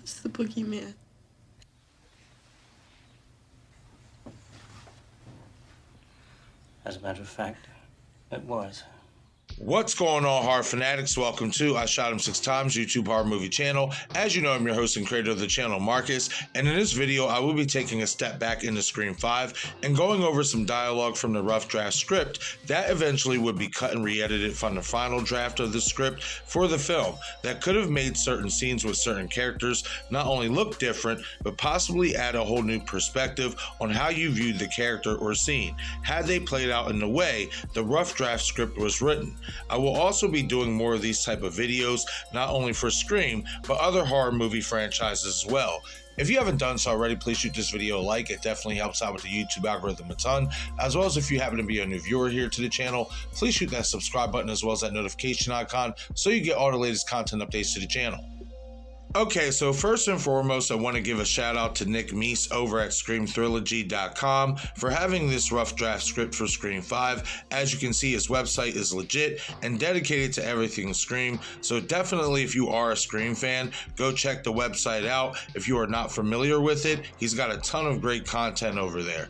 was the boogeyman. As a matter of fact, it was. What's going on, horror fanatics? Welcome to I Shot Him 6 Times YouTube horror movie channel. As you know, I'm your host and creator of the channel, Marcus, and in this video I will be taking a step back into Scream 5 and going over some dialogue from the rough draft script that eventually would be cut and re-edited from the final draft of the script for the film that could have made certain scenes with certain characters not only look different, but possibly add a whole new perspective on how you viewed the character or scene, had they played out in the way the rough draft script was written. I will also be doing more of these type of videos, not only for Scream, but other horror movie franchises as well. If you haven't done so already, please shoot this video a like. It definitely helps out with the YouTube algorithm a ton. As well as if you happen to be a new viewer here to the channel, please shoot that subscribe button as well as that notification icon so you get all the latest content updates to the channel. Okay, so first and foremost, I want to give a shout out to nevecampbell over at screamfranchise.com for having this rough draft script for Scream 5. As you can see, his website is legit and dedicated to everything Scream, so definitely if you are a Scream fan, go check the website out. If you are not familiar with it, he's got a ton of great content over there.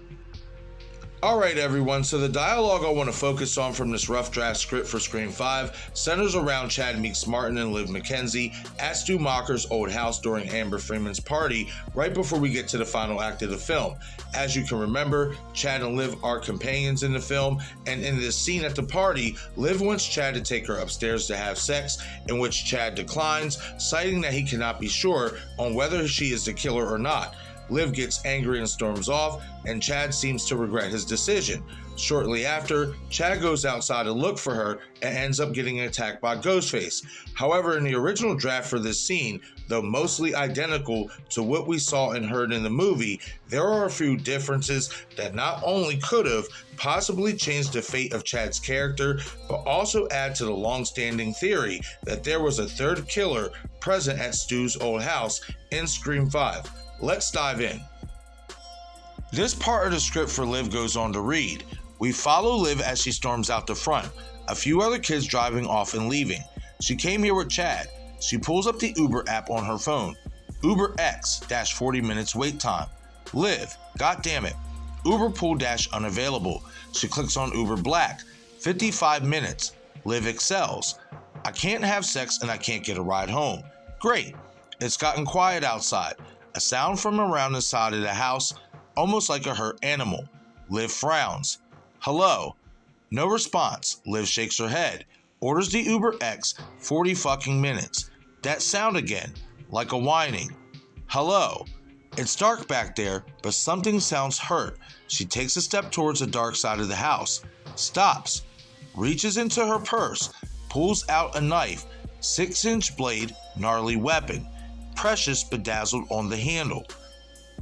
Alright everyone, so the dialogue I want to focus on from this rough draft script for Scream 5 centers around Chadmeeks Martin and livmckenzie at Stu Macher's old house during Amber Freeman's party right before we get to the final act of the film. As you can remember, Chad and Liv are companions in the film, and in this scene at the party, Liv wants Chad to take her upstairs to have sex, in which Chad declines, citing that he cannot be sure on whether she is the killer or not. Liv gets angry and storms off, and Chad seems to regret his decision. Shortly after, Chad goes outside to look for her and ends up getting attacked by Ghostface. However, in the original draft for this scene, though mostly identical to what we saw and heard in the movie, there are a few differences that not only could have possibly changed the fate of Chad's character, but also add to the long-standing theory that there was a third killer present at Stu's old house in Scream 5. Let's dive in. This part of the script for Liv goes on to read. We follow Liv as she storms out the front, a few other kids driving off and leaving. She came here with Chad. She pulls up the Uber app on her phone. Uber X - 40 minutes wait time. Liv, goddammit. Uber pool - unavailable. She clicks on Uber Black. 55 minutes. Liv excels. I can't have sex and I can't get a ride home. Great. It's gotten quiet outside. A sound from around the side of the house, almost like a hurt animal. Liv frowns. Hello. No response. Liv shakes her head. Orders the Uber X. 40 fucking minutes. That sound again, like a whining. Hello. It's dark back there, but something sounds hurt. She takes a step towards the dark side of the house. Stops. Reaches into her purse. Pulls out a knife. 6-inch blade, gnarly weapon. Precious bedazzled on the handle.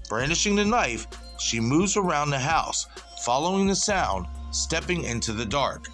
Brandishing the knife, she moves around the house, following the sound, stepping into the dark.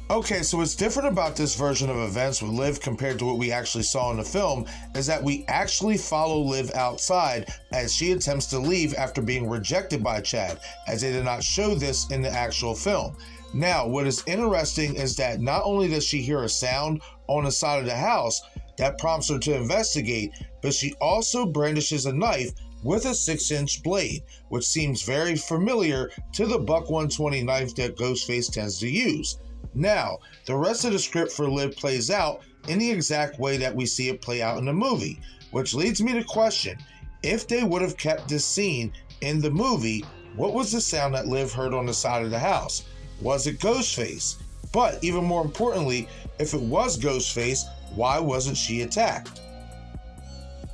Okay, so what's different about this version of events with Liv compared to what we actually saw in the film is that we actually follow Liv outside as she attempts to leave after being rejected by Chad, as they did not show this in the actual film. Now, what is interesting is that not only does she hear a sound on the side of the house that prompts her to investigate, but she also brandishes a knife with a 6-inch blade, which seems very familiar to the buck 120 knife that Ghostface tends to use. Now, the rest of the script for Liv plays out in the exact way that we see it play out in the movie, which leads me to question, if they would have kept this scene in the movie, what was the sound that Liv heard on the side of the house? Was it Ghostface? But even more importantly, if it was Ghostface, why wasn't she attacked?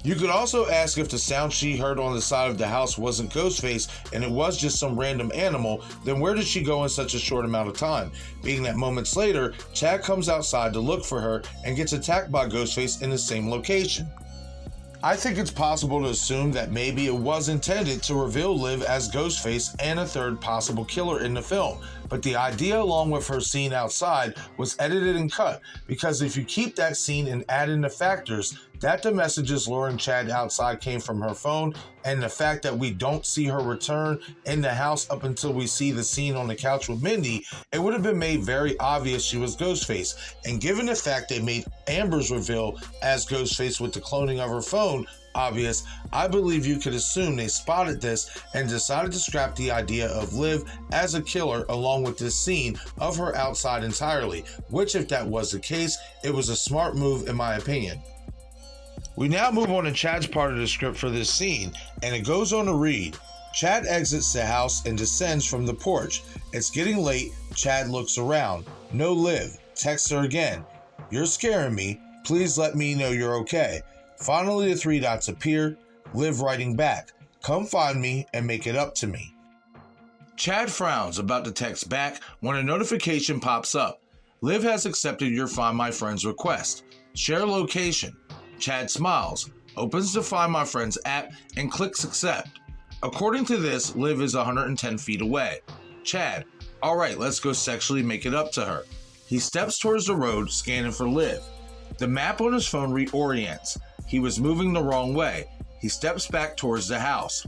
You could also ask if the sound she heard on the side of the house wasn't Ghostface and it was just some random animal, then where did she go in such a short amount of time? Being that moments later, Chad comes outside to look for her and gets attacked by Ghostface in the same location. I think it's possible to assume that maybe it was intended to reveal Liv as Ghostface and a third possible killer in the film, but the idea along with her scene outside was edited and cut, because if you keep that scene and add in the factors that the messages luring Chad outside came from her phone, and the fact that we don't see her return in the house up until we see the scene on the couch with Mindy, it would have been made very obvious she was Ghostface. And given the fact they made Amber's reveal as Ghostface with the cloning of her phone obvious, I believe you could assume they spotted this and decided to scrap the idea of Liv as a killer along with this scene of her outside entirely, which if that was the case, it was a smart move in my opinion. We now move on to Chad's part of the script for this scene, and it goes on to read, Chad exits the house and descends from the porch. It's getting late. Chad looks around. No Liv. Texts her again. You're scaring me. Please let me know you're okay. Finally, the three dots appear. Liv writing back. Come find me and make it up to me. Chad frowns, about to text back when a notification pops up. Liv has accepted your Find My Friends request. Share location. Chad smiles, opens the Find My Friends app, and clicks accept. According to this, Liv is 110 feet away. Chad, alright, let's go sexually make it up to her. He steps towards the road, scanning for Liv. The map on his phone reorients. He was moving the wrong way. He steps back towards the house.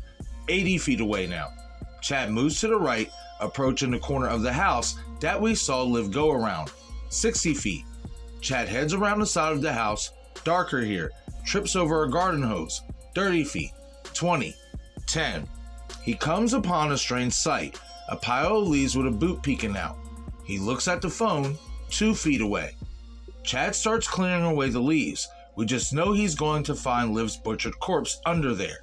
80 feet away now. Chad moves to the right, approaching the corner of the house that we saw Liv go around. 60 feet. Chad heads around the side of the house, darker here, trips over a garden hose. 30 feet. 20. 10. He comes upon a strange sight, a pile of leaves with a boot peeking out. He looks at the phone, 2 feet away. Chad starts clearing away the leaves. We just know he's going to find Liv's butchered corpse under there.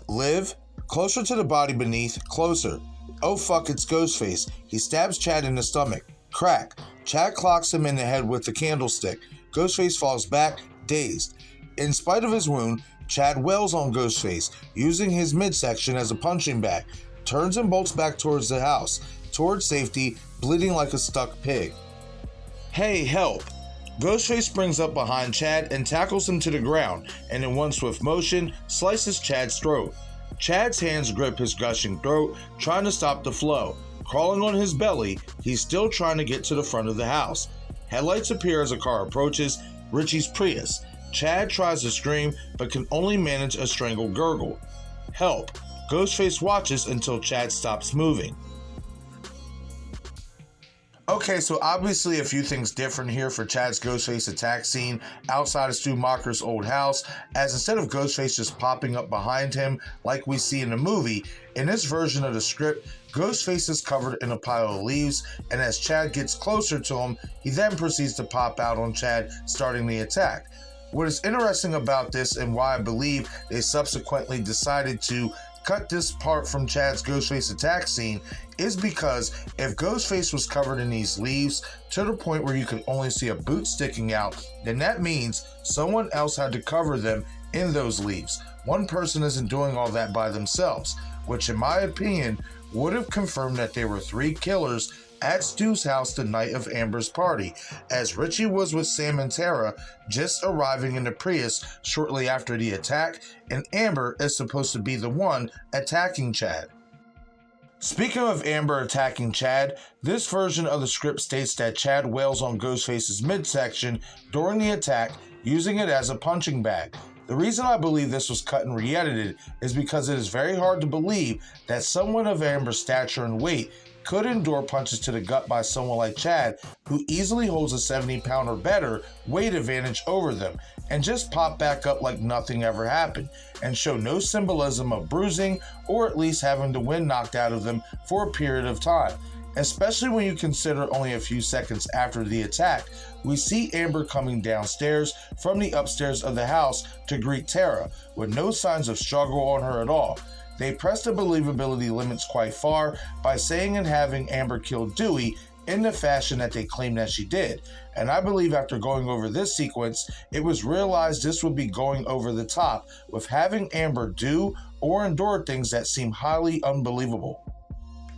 Liv? Closer to the body beneath, closer. Oh fuck, it's Ghostface. He stabs Chad in the stomach. Crack. Chad clocks him in the head with the candlestick. Ghostface falls back, dazed. In spite of his wound, Chad wails on Ghostface, using his midsection as a punching bag, turns and bolts back towards the house, towards safety, bleeding like a stuck pig. Hey, help! Ghostface springs up behind Chad and tackles him to the ground, and in one swift motion, slices Chad's throat. Chad's hands grip his gushing throat, trying to stop the flow. Crawling on his belly, he's still trying to get to the front of the house. Headlights appear as a car approaches, Richie's Prius. Chad tries to scream, but can only manage a strangled gurgle. Help! Ghostface watches until Chad stops moving. Okay, so obviously a few things different here for Chad's Ghostface attack scene outside of Stu Macher's old house, as instead of Ghostface just popping up behind him like we see in the movie, in this version of the script, Ghostface is covered in a pile of leaves, and as Chad gets closer to him, he then proceeds to pop out on Chad, starting the attack. What is interesting about this, and why I believe they subsequently decided to cut this part from Chad's Ghostface attack scene, is because if Ghostface was covered in these leaves to the point where you could only see a boot sticking out, then that means someone else had to cover them in those leaves. One person isn't doing all that by themselves, which in my opinion would have confirmed that there were three killers at Stu's house the night of Amber's party, as Richie was with Sam and Tara just arriving in the Prius shortly after the attack, and Amber is supposed to be the one attacking Chad. Speaking of Amber attacking Chad, this version of the script states that Chad wails on Ghostface's midsection during the attack, using it as a punching bag. The reason I believe this was cut and re-edited is because it is very hard to believe that someone of Amber's stature and weight could endure punches to the gut by someone like Chad, who easily holds a 70-pound or better weight advantage over them, and just pop back up like nothing ever happened, and show no symbolism of bruising or at least having the wind knocked out of them for a period of time. Especially when you consider only a few seconds after the attack, we see Amber coming downstairs from the upstairs of the house to greet Tara, with no signs of struggle on her at all. They press the believability limits quite far by saying and having Amber kill Dewey in the fashion that they claim that she did. And I believe after going over this sequence, it was realized this would be going over the top with having Amber do or endure things that seem highly unbelievable.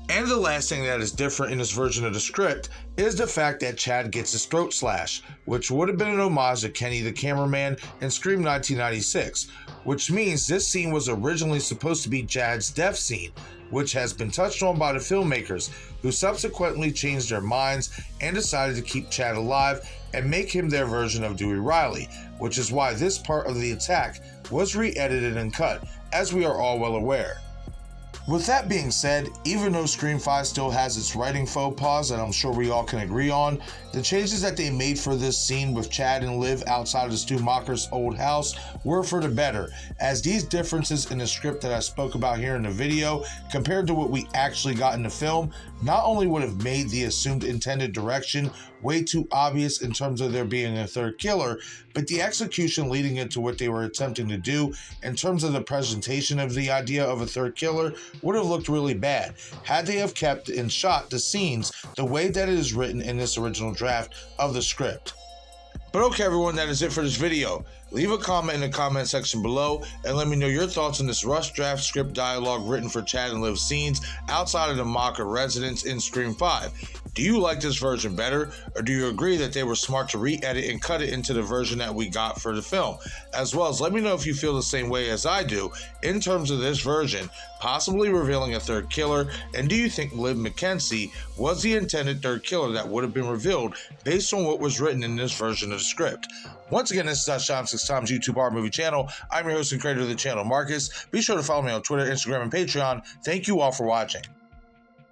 And the last thing that is different in this version of the script is the fact that Chad gets his throat slashed, which would have been an homage to Kenny the cameraman in Scream 1996, which means this scene was originally supposed to be Chad's death scene. which has been touched on by the filmmakers, who subsequently changed their minds and decided to keep Chad alive and make him their version of Dewey Riley, which is why this part of the attack was re-edited and cut, as we are all well aware. With that being said, even though Scream 5 still has its writing faux pas that I'm sure we all can agree on, the changes that they made for this scene with Chad and Liv outside of Stu Macher's old house were for the better, as these differences in the script that I spoke about here in the video compared to what we actually got in the film not only would have made the assumed intended direction way too obvious in terms of there being a third killer, but the execution leading into what they were attempting to do in terms of the presentation of the idea of a third killer would have looked really bad had they have kept and shot the scenes the way that it is written in this original draft of the script. But okay everyone, that is it for this video. Leave a comment in the comment section below and let me know your thoughts on this rush draft script dialogue written for Chad and Liv's scenes outside of the Macher residence in Scream 5. Do you like this version better, or do you agree that they were smart to re-edit and cut it into the version that we got for the film? As well as let me know if you feel the same way as I do in terms of this version, possibly revealing a third killer, and do you think livmckenzie was the intended third killer that would have been revealed based on what was written in this version of the script? Once again, this is Shot6Times YouTube horror movie channel. I'm your host and creator of the channel, Marcus. Be sure to follow me on Twitter, Instagram, and Patreon. Thank you all for watching.